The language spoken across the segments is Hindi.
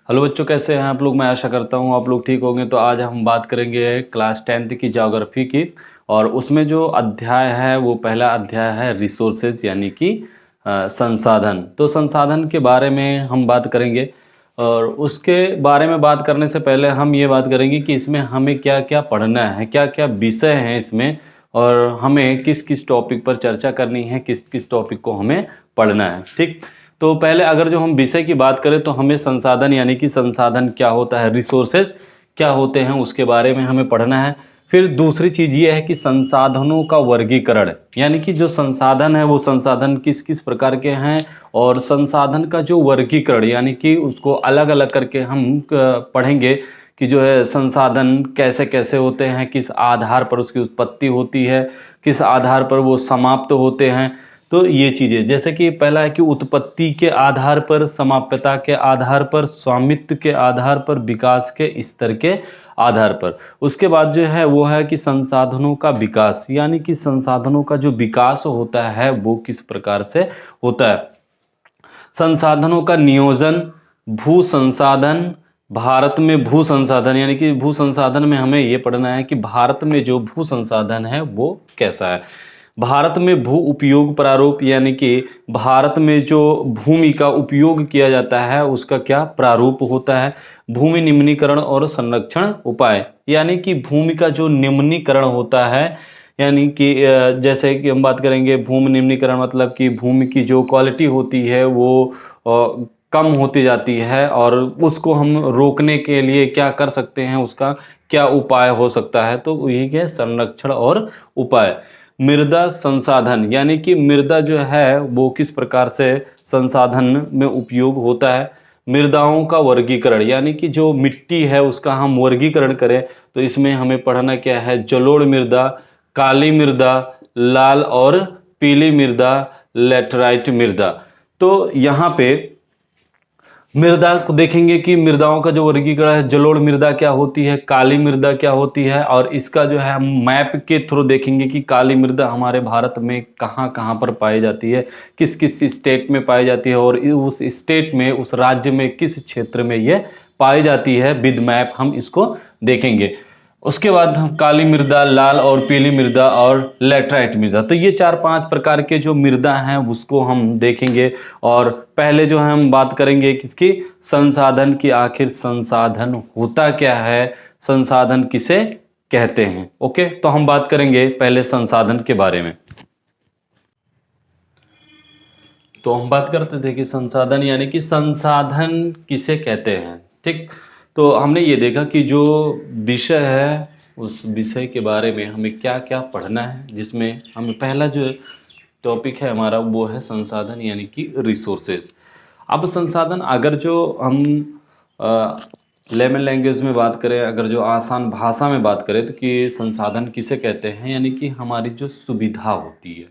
हेलो बच्चों, कैसे हैं आप लोग। मैं आशा करता हूँ आप लोग ठीक होंगे। तो आज हम बात करेंगे क्लास 10th की ज्योग्राफी की, और उसमें जो अध्याय है वो पहला अध्याय है रिसोर्सेज, यानी कि संसाधन। तो संसाधन के बारे में हम बात करेंगे, और उसके बारे में बात करने से पहले हम ये बात करेंगे कि इसमें हमें क्या क्या पढ़ना है, क्या क्या विषय हैं इसमें, और हमें किस किस टॉपिक पर चर्चा करनी है, किस किस टॉपिक को हमें पढ़ना है। ठीक, तो पहले अगर जो हम विषय की बात करें तो हमें संसाधन, यानी कि संसाधन क्या होता है, रिसोर्सेज क्या होते हैं, उसके बारे में हमें पढ़ना है। फिर दूसरी चीज़ ये है कि संसाधनों का वर्गीकरण, यानी कि जो संसाधन है वो संसाधन किस किस प्रकार के हैं, और संसाधन का जो वर्गीकरण, यानी कि उसको अलग अलग करके हम पढ़ेंगे कि जो है संसाधन कैसे कैसे होते हैं, किस आधार पर उसकी उत्पत्ति होती है, किस आधार पर वो समाप्त होते हैं। तो ये चीज़ें, जैसे कि पहला है कि उत्पत्ति के आधार पर, समाप्यता के आधार पर, स्वामित्व के आधार पर, विकास के स्तर के आधार पर। उसके बाद जो है वो है कि संसाधनों का विकास, यानी कि संसाधनों का जो विकास होता है वो किस प्रकार से होता है। संसाधनों का नियोजन, भू संसाधन, भारत में भू संसाधन, यानी कि भू संसाधन में हमें ये पढ़ना है कि भारत में जो भू संसाधन है वो कैसा है। भारत में भू उपयोग प्रारूप, यानी कि भारत में जो भूमि का उपयोग किया जाता है उसका क्या प्रारूप होता है। भूमि निम्नीकरण और संरक्षण उपाय, यानी कि भूमि का जो निम्नीकरण होता है, यानी कि जैसे कि हम बात करेंगे भूमि निम्नीकरण, मतलब कि भूमि की जो क्वालिटी होती है वो कम होती जाती है, और उसको हम रोकने के लिए क्या कर सकते हैं, उसका क्या उपाय हो सकता है। तो यही है संरक्षण और उपाय। मृदा संसाधन, यानी कि मृदा जो है वो किस प्रकार से संसाधन में उपयोग होता है। मृदाओं का वर्गीकरण, यानी कि जो मिट्टी है उसका हम वर्गीकरण करें तो इसमें हमें पढ़ना क्या है, जलोढ़ मृदा, काली मृदा, लाल और पीली मृदा, लेटराइट मृदा। तो यहाँ पे मृदा को देखेंगे कि मृदाओं का जो वर्गीकरण है, जलोढ़ मृदा क्या होती है, काली मृदा क्या होती है, और इसका जो है हम मैप के थ्रू देखेंगे कि काली मृदा हमारे भारत में कहाँ कहाँ पर पाई जाती है, किस किस स्टेट में पाई जाती है, और उस स्टेट में, उस राज्य में किस क्षेत्र में ये पाई जाती है, विद मैप हम इसको देखेंगे। उसके बाद हम काली मृदा, लाल और पीली मृदा और लेटराइट मृदा, तो ये 4-5 प्रकार के जो मृदा हैं उसको हम देखेंगे। और पहले जो है हम बात करेंगे किसकी, संसाधन की। आखिर संसाधन होता क्या है, संसाधन किसे कहते हैं। ओके, तो हम बात करेंगे पहले संसाधन के बारे में। तो हम बात करते थे कि संसाधन, यानी कि संसाधन किसे कहते हैं। ठीक, तो हमने ये देखा कि जो विषय है उस विषय के बारे में हमें क्या क्या पढ़ना है, जिसमें हमें पहला जो टॉपिक है हमारा वो है संसाधन, यानी कि रिसोर्सेज। अब संसाधन, अगर जो हम लेमन लैंग्वेज में बात करें, अगर जो आसान भाषा में बात करें, तो कि संसाधन किसे कहते हैं, यानी कि हमारी जो सुविधा होती है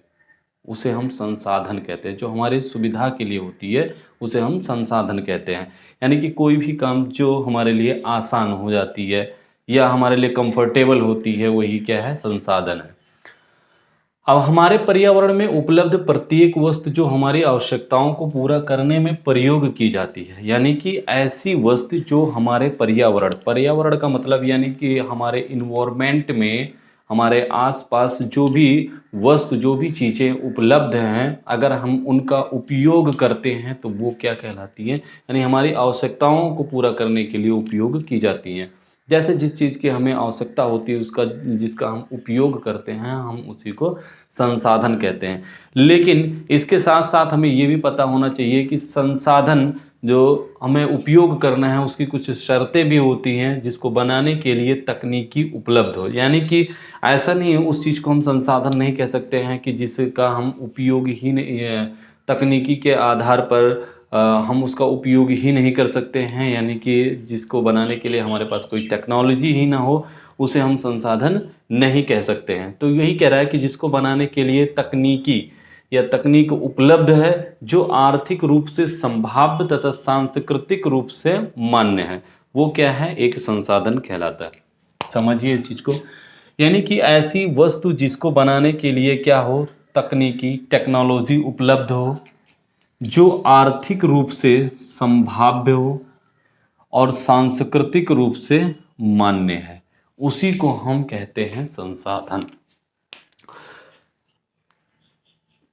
उसे हम संसाधन कहते हैं। जो हमारी सुविधा के लिए होती है उसे हम संसाधन कहते हैं। यानी कि कोई भी काम जो हमारे लिए आसान हो जाती है या हमारे लिए कंफर्टेबल होती है, वही क्या है, संसाधन है। अब हमारे पर्यावरण में उपलब्ध प्रत्येक वस्तु जो हमारी आवश्यकताओं को पूरा करने में प्रयोग की जाती है, यानी कि ऐसी वस्तु जो हमारे पर्यावरण, पर्यावरण का मतलब यानी कि हमारे इन्वायरमेंट में, हमारे आसपास जो भी वस्तु, जो भी चीज़ें उपलब्ध हैं, अगर हम उनका उपयोग करते हैं तो वो क्या कहलाती हैं, यानी हमारी आवश्यकताओं को पूरा करने के लिए उपयोग की जाती हैं। जैसे जिस चीज़ की हमें आवश्यकता होती है उसका, जिसका हम उपयोग करते हैं, हम उसी को संसाधन कहते हैं। लेकिन इसके साथ साथ हमें ये भी पता होना चाहिए कि संसाधन जो हमें उपयोग करना है उसकी कुछ शर्तें भी होती हैं, जिसको बनाने के लिए तकनीकी उपलब्ध हो। यानी कि ऐसा नहीं है, उस चीज़ को हम संसाधन नहीं कह सकते हैं कि जिसका हम उपयोग ही नहीं, तकनीकी के आधार पर हम उसका उपयोग ही नहीं कर सकते हैं, यानी कि जिसको बनाने के लिए हमारे पास कोई टेक्नोलॉजी ही ना हो, उसे हम संसाधन नहीं कह सकते हैं। तो यही कह रहा है कि जिसको बनाने के लिए तकनीकी या तकनीक उपलब्ध है, जो आर्थिक रूप से संभाव्य तथा सांस्कृतिक रूप से मान्य है, वो क्या है, एक संसाधन कहलाता है। समझिए इस चीज़ को, यानी कि ऐसी वस्तु जिसको बनाने के लिए क्या हो, तकनीकी टेक्नोलॉजी उपलब्ध हो, जो आर्थिक रूप से संभाव्य हो और सांस्कृतिक रूप से मान्य है, उसी को हम कहते हैं संसाधन।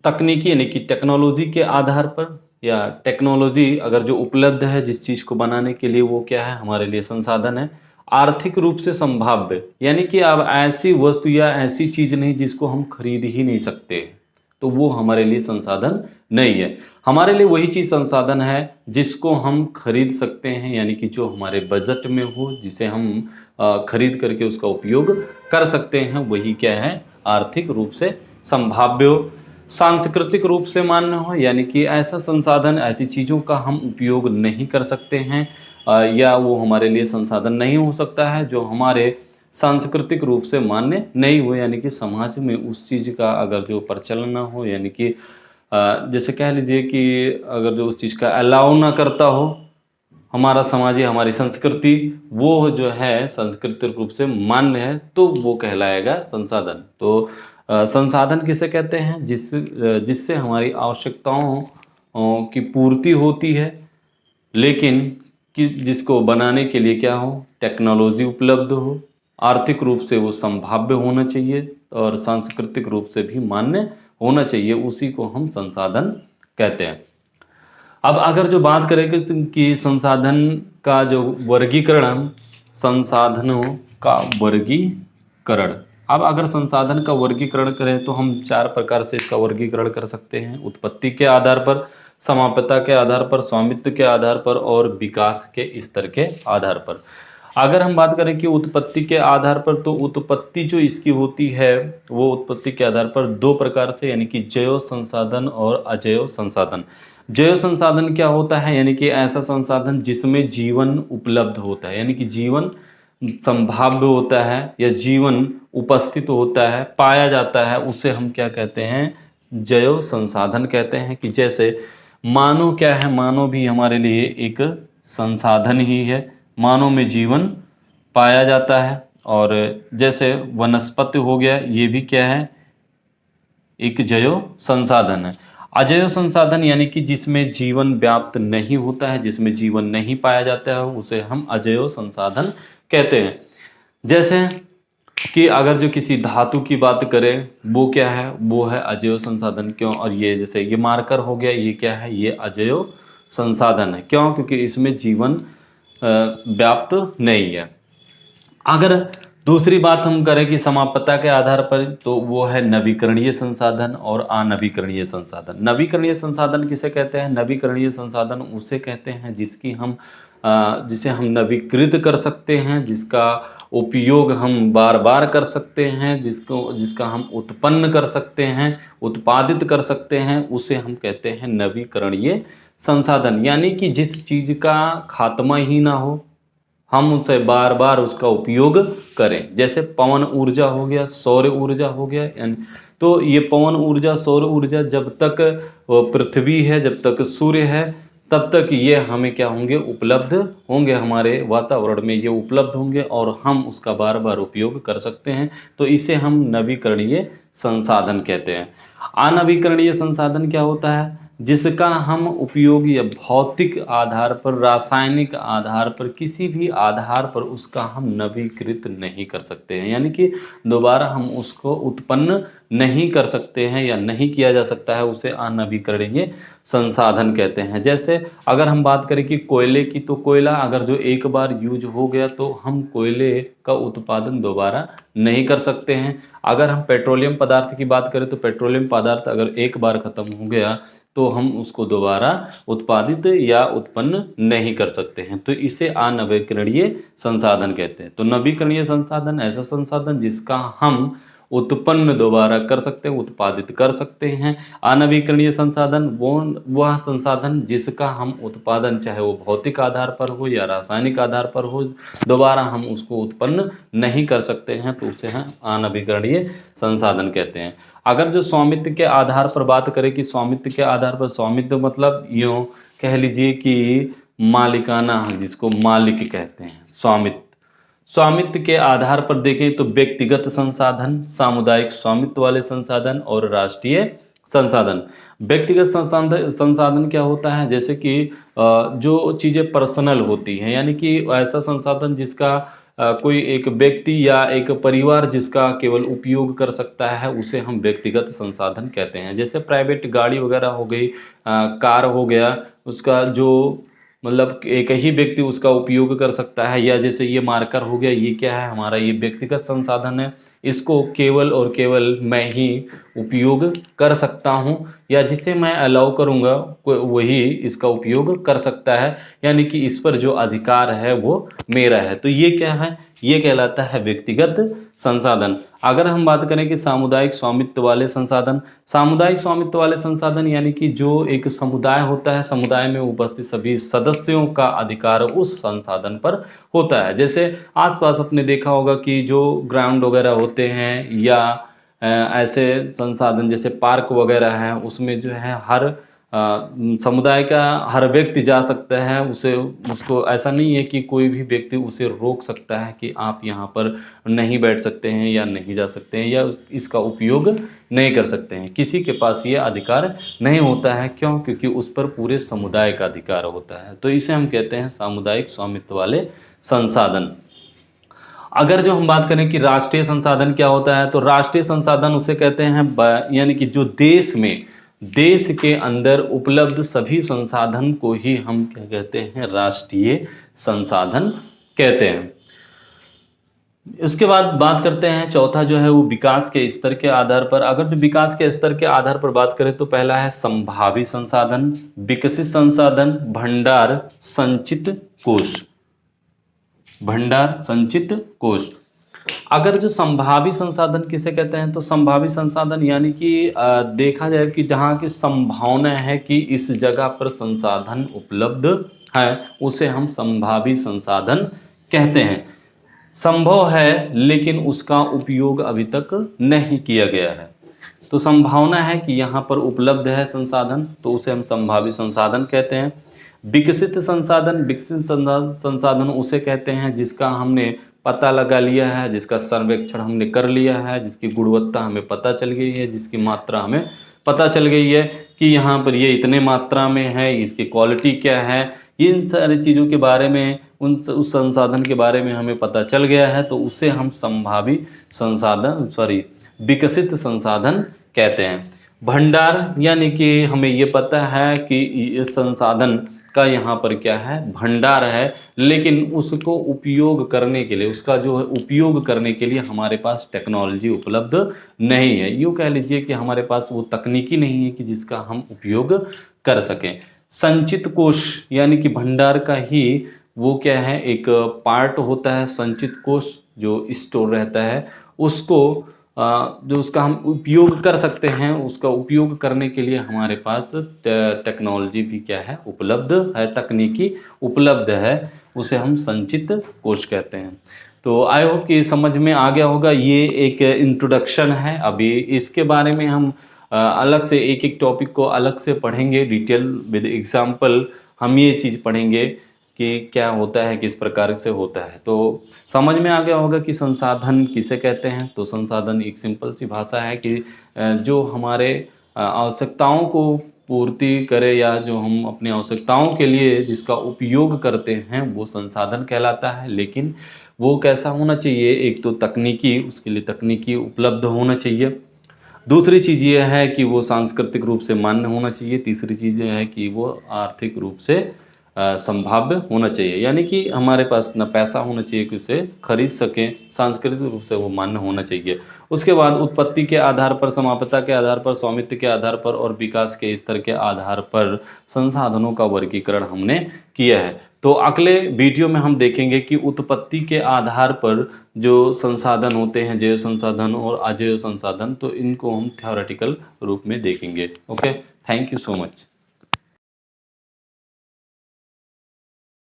तकनीकी यानी कि टेक्नोलॉजी के आधार पर, या टेक्नोलॉजी अगर जो उपलब्ध है जिस चीज़ को बनाने के लिए, वो क्या है, हमारे लिए संसाधन है। आर्थिक रूप से संभाव्य यानी कि अब ऐसी वस्तु या ऐसी चीज़ नहीं जिसको हम खरीद ही नहीं सकते, तो वो हमारे लिए संसाधन नहीं है। हमारे लिए वही चीज़ संसाधन है जिसको हम खरीद सकते हैं, यानी कि जो हमारे बजट में हो, जिसे हम खरीद करके उसका उपयोग कर सकते हैं, वही क्या है, आर्थिक रूप से संभाव्य हो। सांस्कृतिक रूप से मान्य हो, यानी कि ऐसा संसाधन, ऐसी चीज़ों का हम उपयोग नहीं कर सकते हैं, या वो हमारे लिए संसाधन नहीं हो सकता है जो हमारे सांस्कृतिक रूप से मान्य नहीं हो, यानी कि समाज में उस चीज़ का अगर जो प्रचलन ना हो, यानी कि जैसे कह लीजिए कि अगर जो उस चीज़ का अलाउ ना करता हो हमारा समाज या हमारी संस्कृति, वो जो है सांस्कृतिक रूप से मान्य है, तो वो कहलाएगा संसाधन। तो संसाधन किसे कहते हैं, जिससे हमारी आवश्यकताओं की पूर्ति होती है, लेकिन कि जिसको बनाने के लिए क्या हो, टेक्नोलॉजी उपलब्ध हो, आर्थिक रूप से वो संभाव्य होना चाहिए और सांस्कृतिक रूप से भी मान्य होना चाहिए, उसी को हम संसाधन कहते हैं। अब अगर जो बात करें कि संसाधन का जो वर्गीकरण, संसाधनों का वर्गीकरण, अब अगर संसाधन का वर्गीकरण करें तो हम 4 प्रकार से इसका वर्गीकरण कर सकते हैं। उत्पत्ति के आधार पर, समाप्यता के आधार पर, स्वामित्व के आधार पर और विकास के स्तर के आधार पर। अगर हम बात करें कि उत्पत्ति के आधार पर, तो उत्पत्ति जो इसकी होती है वो उत्पत्ति के आधार पर 2 प्रकार से, यानी कि जैव संसाधन और अजैव संसाधन। जैव संसाधन क्या होता है, यानी कि ऐसा संसाधन जिसमें जीवन उपलब्ध होता है, यानी कि जीवन संभाव्य होता है या जीवन उपस्थित होता है, पाया जाता है, उसे हम क्या कहते हैं, जैव संसाधन कहते हैं। कि जैसे मानव क्या है, मानव भी हमारे लिए एक संसाधन ही है, मानव में जीवन पाया जाता है। और जैसे वनस्पति हो गया, ये भी क्या है, एक जैव संसाधन है। अजैव संसाधन यानी कि जिसमें जीवन व्याप्त नहीं होता है, जिसमें जीवन नहीं पाया जाता है, उसे हम अजैव संसाधन कहते हैं। जैसे कि अगर जो किसी धातु की बात करें, वो क्या है, वो है अजैव संसाधन। क्यों? और ये जैसे ये मार्कर हो गया, ये क्या है, ये अजैव संसाधन है। क्यों? क्योंकि इसमें जीवन व्याप्त नहीं है। अगर दूसरी बात हम करें कि समाप्यता के आधार पर, तो वो है नवीकरणीय संसाधन और अनवीकरणीय संसाधन। नवीकरणीय संसाधन किसे कहते हैं? नवीकरणीय संसाधन उसे कहते हैं जिसे हम नवीकृत कर सकते हैं, जिसका उपयोग हम बार बार कर सकते हैं, जिसका हम उत्पन्न कर सकते हैं, उत्पादित कर सकते हैं, उसे हम कहते हैं नवीकरणीय संसाधन। यानी कि जिस चीज़ का खात्मा ही ना हो, हम उसे बार बार उसका उपयोग करें। जैसे पवन ऊर्जा हो गया, सौर ऊर्जा हो गया, यानी तो ये पवन ऊर्जा, सौर ऊर्जा, जब तक पृथ्वी है, जब तक सूर्य है, तब तक ये हमें क्या होंगे, उपलब्ध होंगे, हमारे वातावरण में ये उपलब्ध होंगे और हम उसका बार बार उपयोग कर सकते हैं। तो इसे हम नवीकरणीय संसाधन कहते हैं। अनवीकरणीय संसाधन क्या होता है? जिसका हम उपयोग या भौतिक आधार पर, रासायनिक आधार पर, किसी भी आधार पर उसका हम नवीकृत नहीं कर सकते हैं, यानी कि दोबारा हम उसको उत्पन्न नहीं कर सकते हैं या नहीं किया जा सकता है, उसे अनवीकरणीय संसाधन कहते हैं। जैसे अगर हम बात करें कि कोयले की, तो कोयला अगर जो एक बार यूज हो गया तो हम कोयले का उत्पादन दोबारा नहीं कर सकते हैं। अगर हम पेट्रोलियम पदार्थ की बात करें, तो पेट्रोलियम पदार्थ अगर एक बार ख़त्म हो गया तो हम उसको दोबारा उत्पादित या उत्पन्न नहीं कर सकते हैं। तो इसे अनवीकरणीय संसाधन कहते हैं। तो नवीकरणीय संसाधन ऐसा संसाधन जिसका हम उत्पन्न दोबारा कर सकते हैं, उत्पादित कर सकते हैं। अनवीकरणीय संसाधन वह संसाधन जिसका हम उत्पादन, चाहे वो भौतिक आधार पर हो या रासायनिक आधार पर हो, दोबारा हम उसको उत्पन्न नहीं कर सकते हैं, तो उसे हम अनवीकरणीय संसाधन कहते हैं। अगर जो स्वामित्व के आधार पर बात करें कि स्वामित्व के आधार पर, स्वामित्व मतलब यूँ कह लीजिए कि मालिकाना हक, जिसको मालिक कहते हैं, स्वामित्व। स्वामित्व के आधार पर देखें तो व्यक्तिगत संसाधन, सामुदायिक स्वामित्व वाले संसाधन और राष्ट्रीय संसाधन। व्यक्तिगत संसाधन संसाधन क्या होता है, जैसे कि जो चीज़ें पर्सनल होती हैं, यानी कि ऐसा संसाधन जिसका कोई एक व्यक्ति या एक परिवार जिसका केवल उपयोग कर सकता है, उसे हम व्यक्तिगत संसाधन कहते हैं। जैसे प्राइवेट गाड़ी वगैरह हो गई, कार हो गया, उसका जो मतलब एक ही व्यक्ति उसका उपयोग कर सकता है, या जैसे ये मार्कर हो गया, ये क्या है, हमारा ये व्यक्तिगत संसाधन है, इसको केवल और केवल मैं ही उपयोग कर सकता हूँ, या जिसे मैं अलाउ करूँगा वही इसका उपयोग कर सकता है, यानी कि इस पर जो अधिकार है वो मेरा है। तो ये क्या है, ये कहलाता है व्यक्तिगत संसाधन। अगर हम बात करें कि सामुदायिक स्वामित्व वाले संसाधन, सामुदायिक स्वामित्व वाले संसाधन यानी कि जो एक समुदाय होता है, समुदाय में उपस्थित सभी सदस्यों का अधिकार उस संसाधन पर होता है। जैसे आसपास आपने देखा होगा कि जो ग्राउंड वगैरह होते हैं, या ऐसे संसाधन जैसे पार्क वगैरह हैं, उसमें जो है हर समुदाय का हर व्यक्ति जा सकता है, उसको ऐसा नहीं है कि कोई भी व्यक्ति उसे रोक सकता है कि आप यहाँ पर नहीं बैठ सकते हैं या नहीं जा सकते हैं, या इसका उपयोग नहीं कर सकते हैं। किसी के पास ये अधिकार नहीं होता है। क्यों? क्योंकि उस पर पूरे समुदाय का अधिकार होता है। तो इसे हम कहते हैं सामुदायिक स्वामित्व वाले संसाधन। अगर जो हम बात करें कि राष्ट्रीय संसाधन क्या होता है, तो राष्ट्रीय संसाधन उसे कहते हैं यानी कि जो देश के अंदर उपलब्ध सभी संसाधन को ही हम क्या कहते हैं, राष्ट्रीय संसाधन कहते हैं। उसके बाद बात करते हैं, चौथा जो है वो विकास के स्तर के आधार पर। अगर जो विकास के स्तर के आधार पर बात करें तो पहला है संभावी संसाधन, विकसित संसाधन, भंडार, संचित कोष। भंडार, संचित कोष। अगर जो संभावी संसाधन किसे कहते हैं, तो संभावी संसाधन यानी कि देखा जाए कि जहाँ की संभावना है कि इस जगह पर संसाधन उपलब्ध है, उसे हम संभावी संसाधन कहते हैं। संभव है लेकिन उसका उपयोग अभी तक नहीं किया गया है। तो संभावना है कि यहाँ पर उपलब्ध है संसाधन, तो उसे हम संभावी संसाधन कहते हैं। विकसित संसाधन, विकसित संसाधन उसे कहते हैं जिसका हमने पता लगा लिया है, जिसका सर्वेक्षण हमने कर लिया है, जिसकी गुणवत्ता हमें पता चल गई है, जिसकी मात्रा हमें पता चल गई है कि यहाँ पर ये इतने मात्रा में है, इसकी क्वालिटी क्या है, इन सारी चीज़ों के बारे में, उस संसाधन के बारे में हमें पता चल गया है, तो उसे हम संभावी संसाधन विकसित संसाधन कहते हैं। भंडार यानी कि हमें ये पता है कि इस संसाधन का यहाँ पर क्या है, भंडार है, लेकिन उसको उपयोग करने के लिए, उसका जो है उपयोग करने के लिए हमारे पास टेक्नोलॉजी उपलब्ध नहीं है। यूँ कह लीजिए कि हमारे पास वो तकनीकी नहीं है कि जिसका हम उपयोग कर सकें। संचित कोष यानी कि भंडार का ही वो क्या है, एक पार्ट होता है संचित कोष, जो स्टोर रहता है, उसको जो उसका हम उपयोग कर सकते हैं, उसका उपयोग करने के लिए हमारे पास टेक्नोलॉजी भी क्या है, उपलब्ध है, तकनीकी उपलब्ध है, उसे हम संचित कोष कहते हैं। तो आई होप कि समझ में आ गया होगा। ये एक इंट्रोडक्शन है। अभी इसके बारे में हम अलग से एक एक टॉपिक को अलग से पढ़ेंगे, डिटेल विद एग्जाम्पल हम ये चीज़ पढ़ेंगे कि क्या होता है, किस प्रकार से होता है। तो समझ में आ गया होगा कि संसाधन किसे कहते हैं। तो संसाधन एक सिंपल सी भाषा है कि जो हमारे आवश्यकताओं को पूर्ति करे, या जो हम अपनी आवश्यकताओं के लिए जिसका उपयोग करते हैं, वो संसाधन कहलाता है। लेकिन वो कैसा होना चाहिए, एक तो तकनीकी, उसके लिए तकनीकी उपलब्ध होना चाहिए। दूसरी चीज़ ये है कि वो सांस्कृतिक रूप से मान्य होना चाहिए। तीसरी चीज़ ये है कि वो आर्थिक रूप से संभाव्य होना चाहिए, यानी कि हमारे पास न पैसा होना चाहिए कि उसे खरीद सकें, सांस्कृतिक रूप से वो मान्य होना चाहिए। उसके बाद उत्पत्ति के आधार पर, समाप्यता के आधार पर, स्वामित्व के आधार पर और विकास के स्तर के आधार पर संसाधनों का वर्गीकरण हमने किया है। तो अगले वीडियो में हम देखेंगे कि उत्पत्ति के आधार पर जो संसाधन होते हैं, जैव संसाधन और अजैव संसाधन, तो इनको हम थ्योरेटिकल रूप में देखेंगे। Okay, thank you so much.